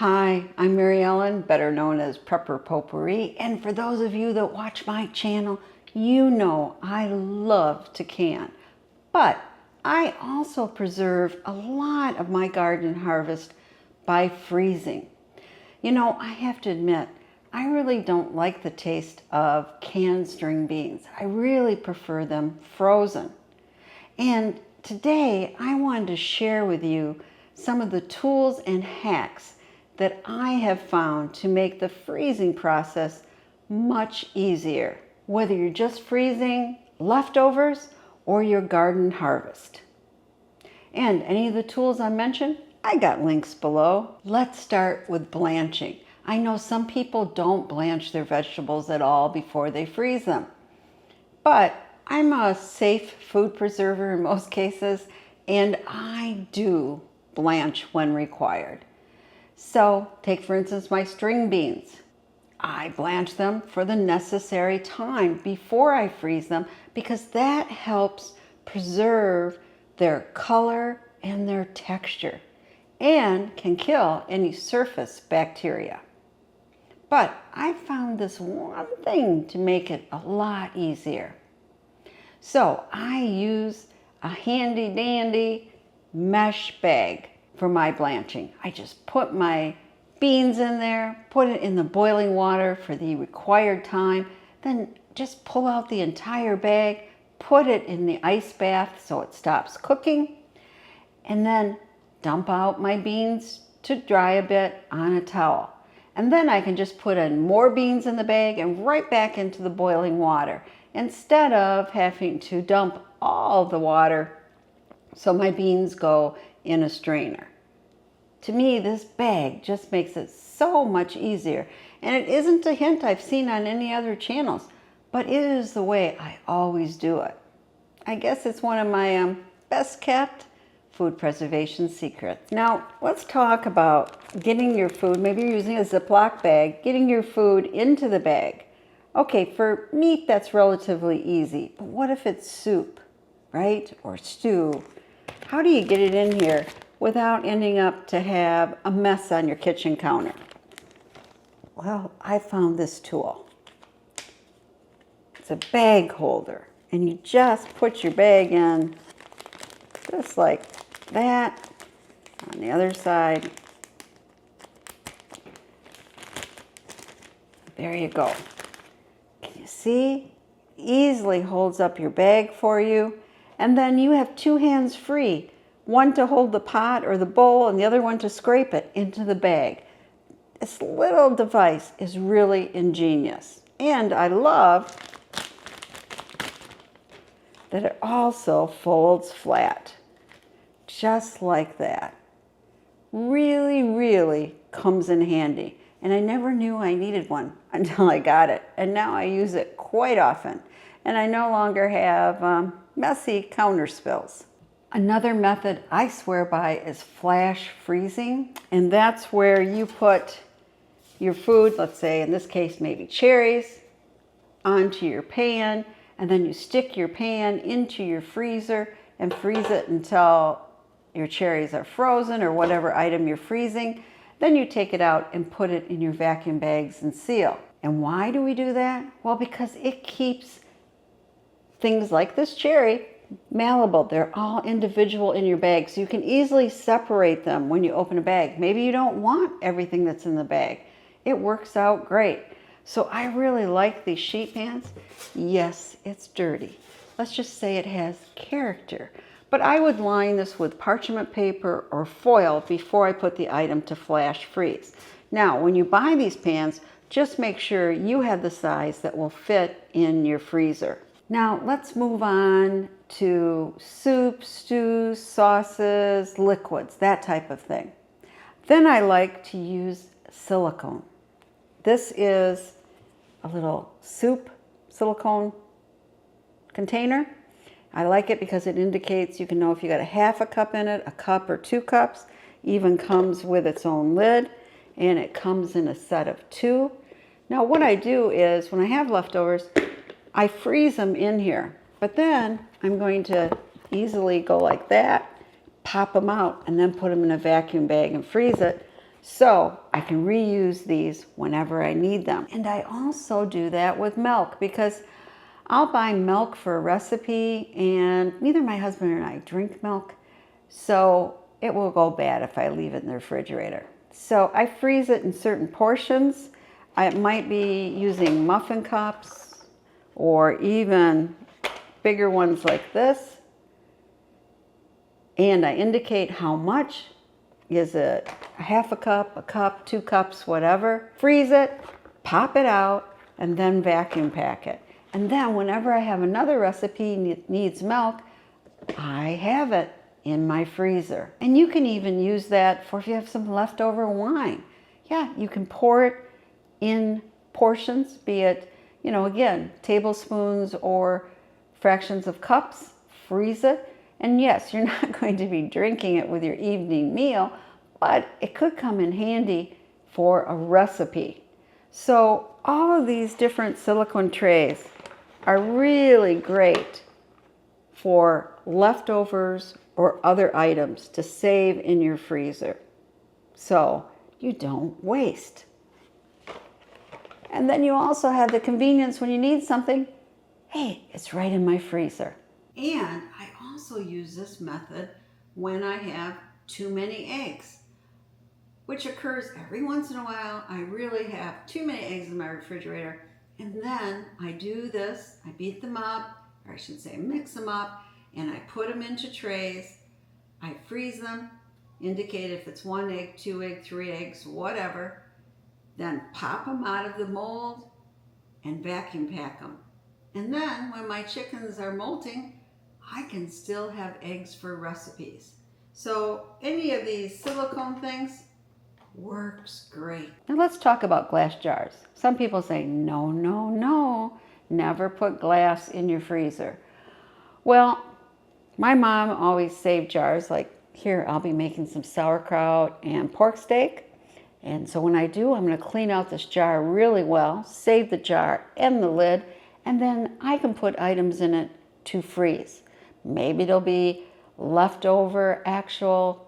Hi, I'm Mary Ellen, better known as Prepper Potpourri, and for those of you that watch my channel, you know I love to can, but I also preserve a lot of my garden harvest by freezing. You know, I have to admit, I really don't like the taste of canned string beans. I really prefer them frozen. And today I wanted to share with you some of the tools and hacks that I have found to make the freezing process much easier, whether you're just freezing leftovers or your garden harvest. And any of the tools I mentioned, I got links below. Let's start with blanching. I know some people don't blanch their vegetables at all before they freeze them, but I'm a safe food preserver in most cases, and I do blanch when required. So take for instance my string beans. I blanch them for the necessary time before I freeze them because that helps preserve their color and their texture and can kill any surface bacteria. But I found this one thing to make it a lot easier. So I use a handy dandy mesh bag for my blanching. I just put my beans in there, put it in the boiling water for the required time, then just pull out the entire bag, put it in the ice bath so it stops cooking, and then dump out my beans to dry a bit on a towel. And then I can just put in more beans in the bag and right back into the boiling water instead of having to dump all the water so my beans go in a strainer. To me, this bag just makes it so much easier. And it isn't a hint I've seen on any other channels, but it is the way I always do it. I guess it's one of my best kept food preservation secrets. Now, let's talk about getting your food, maybe you're using a Ziploc bag, getting your food into the bag. Okay, for meat, that's relatively easy, but what if it's soup, right? Or stew? How do you get it in here without ending up to have a mess on your kitchen counter? Well, I found this tool. It's a bag holder, and you just put your bag in just like that. On the other side. There you go. Can you see? Easily holds up your bag for you. And then you have two hands free. One to hold the pot or the bowl and the other one to scrape it into the bag. This little device is really ingenious. And I love that it also folds flat. Just like that. Really, really comes in handy. And I never knew I needed one until I got it. And now I use it quite often. And I no longer have messy counter spills. Another method I swear by is flash freezing. And that's where you put your food, let's say in this case maybe cherries, onto your pan. And then you stick your pan into your freezer and freeze it until your cherries are frozen or whatever item you're freezing. Then you take it out and put it in your vacuum bags and seal. And why do we do that? Well, because it keeps things like this cherry malleable. They're all individual in your bag, so you can easily separate them when you open a bag. Maybe you don't want everything that's in the bag. It works out great. So I really like these sheet pans. Yes, it's dirty. Let's just say it has character. But I would line this with parchment paper or foil before I put the item to flash freeze. Now, when you buy these pans, just make sure you have the size that will fit in your freezer. Now, let's move on to soup, stews, sauces, liquids, that type of thing. Then I like to use silicone. This is a little soup silicone container. I like it because it indicates you can know if you got a half a cup in it, a cup or 2 cups. Even comes with its own lid, and it comes in a set of 2. Now what I do is when I have leftovers, I freeze them in here, but then I'm going to easily go like that, pop them out, and then put them in a vacuum bag and freeze it So I can reuse these whenever I need them. And I also do that with milk because I'll buy milk for a recipe and neither my husband and I drink milk. So it will go bad if I leave it in the refrigerator. So I freeze it in certain portions. I might be using muffin cups or even bigger ones like this. And I indicate how much. Is it a half a cup, 2 cups, whatever. Freeze it, pop it out, and then vacuum pack it. And then whenever I have another recipe that needs milk, I have it in my freezer. And you can even use that for if you have some leftover wine. Yeah, you can pour it in portions, be it, again, tablespoons or fractions of cups, freeze it. And yes, you're not going to be drinking it with your evening meal, but it could come in handy for a recipe. So all of these different silicone trays are really great for leftovers or other items to save in your freezer so you don't waste. And then you also have the convenience when you need something, hey, it's right in my freezer. And I also use this method when I have too many eggs, which occurs every once in a while. I really have too many eggs in my refrigerator. And then I do this, I beat them up, or I should say mix them up, and I put them into trays. I freeze them, indicate if it's 1 egg, 2 egg, 3 eggs, whatever. Then pop them out of the mold and vacuum pack them. And then when my chickens are molting, I can still have eggs for recipes. So any of these silicone things works great. Now let's talk about glass jars. Some people say, no, no, no, never put glass in your freezer. Well, my mom always saved jars. Like here, I'll be making some sauerkraut and pork steak. And so when I do, I'm going to clean out this jar really well, save the jar and the lid, and then I can put items in it to freeze. Maybe there'll be leftover actual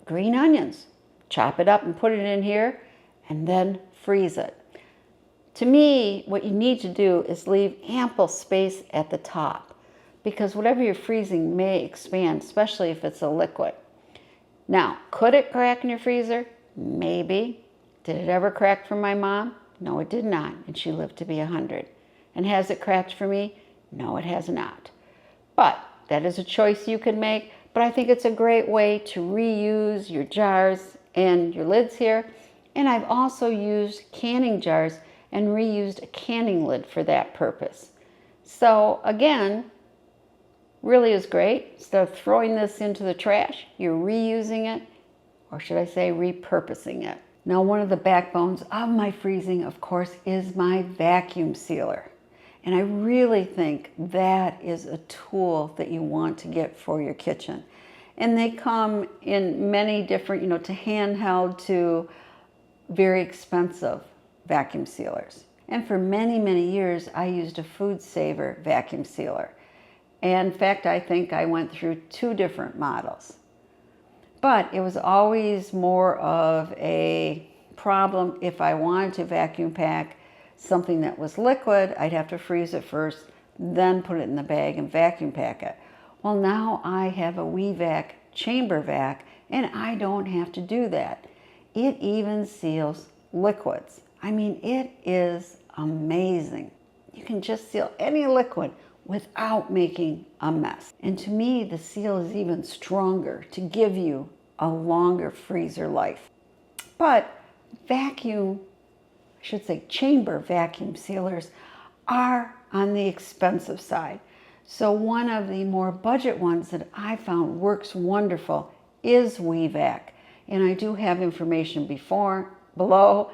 green onions. Chop it up and put it in here and then freeze it. To me, what you need to do is leave ample space at the top because whatever you're freezing may expand, especially if it's a liquid. Now, could it crack in your freezer? Maybe. Did it ever crack for my mom? No, it did not, and she lived to be 100. And has it cracked for me? No, it has not. But that is a choice you can make, but I think it's a great way to reuse your jars and your lids here. And I've also used canning jars and reused a canning lid for that purpose. So again, really is great. Instead of throwing this into the trash, you're reusing it, or should I say repurposing it. Now, one of the backbones of my freezing, of course, is my vacuum sealer. And I really think that is a tool that you want to get for your kitchen. And they come in many different, to handheld to very expensive vacuum sealers. And for many, many years, I used a Food Saver vacuum sealer. And in fact, I think I went through 2 different models. But it was always more of a problem if I wanted to vacuum pack something that was liquid. I'd have to freeze it first, then put it in the bag and vacuum pack it. Well, now I have a WeVac chamber vac, and I don't have to do that. It even seals liquids. I mean, it is amazing. You can just seal any liquid without making a mess. And to me, the seal is even stronger to give you a longer freezer life. But chamber vacuum sealers are on the expensive side. So one of the more budget ones that I found works wonderful is WeVac. And I do have information below,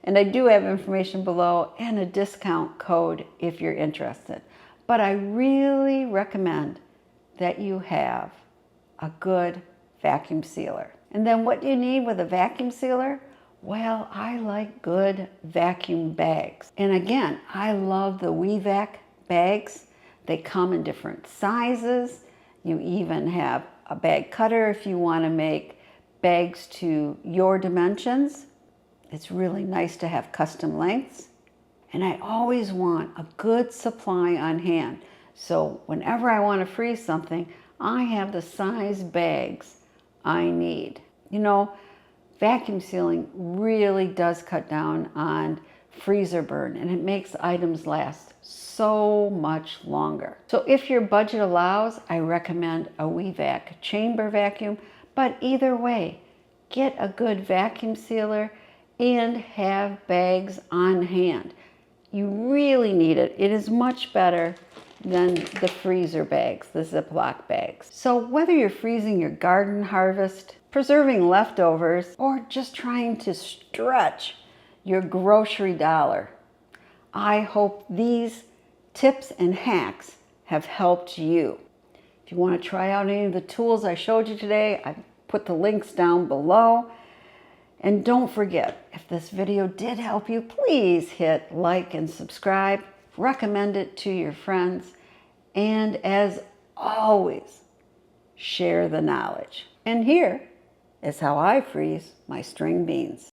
and a discount code if you're interested. But I really recommend that you have a good vacuum sealer. And then what do you need with a vacuum sealer? Well, I like good vacuum bags. And again, I love the WeVac bags. They come in different sizes. You even have a bag cutter if you want to make bags to your dimensions. It's really nice to have custom lengths. And I always want a good supply on hand. So whenever I want to freeze something, I have the size bags I need. You know, vacuum sealing really does cut down on freezer burn, and it makes items last so much longer. So if your budget allows, I recommend a WeVac chamber vacuum, but either way, get a good vacuum sealer and have bags on hand. You really need it. It is much better than the freezer bags, the Ziploc bags. So whether you're freezing your garden harvest, preserving leftovers, or just trying to stretch your grocery dollar, I hope these tips and hacks have helped you. If you want to try out any of the tools I showed you today, I put the links down below. And don't forget, if this video did help you, please hit like and subscribe. Recommend it to your friends. And as always, share the knowledge. And here is how I freeze my string beans.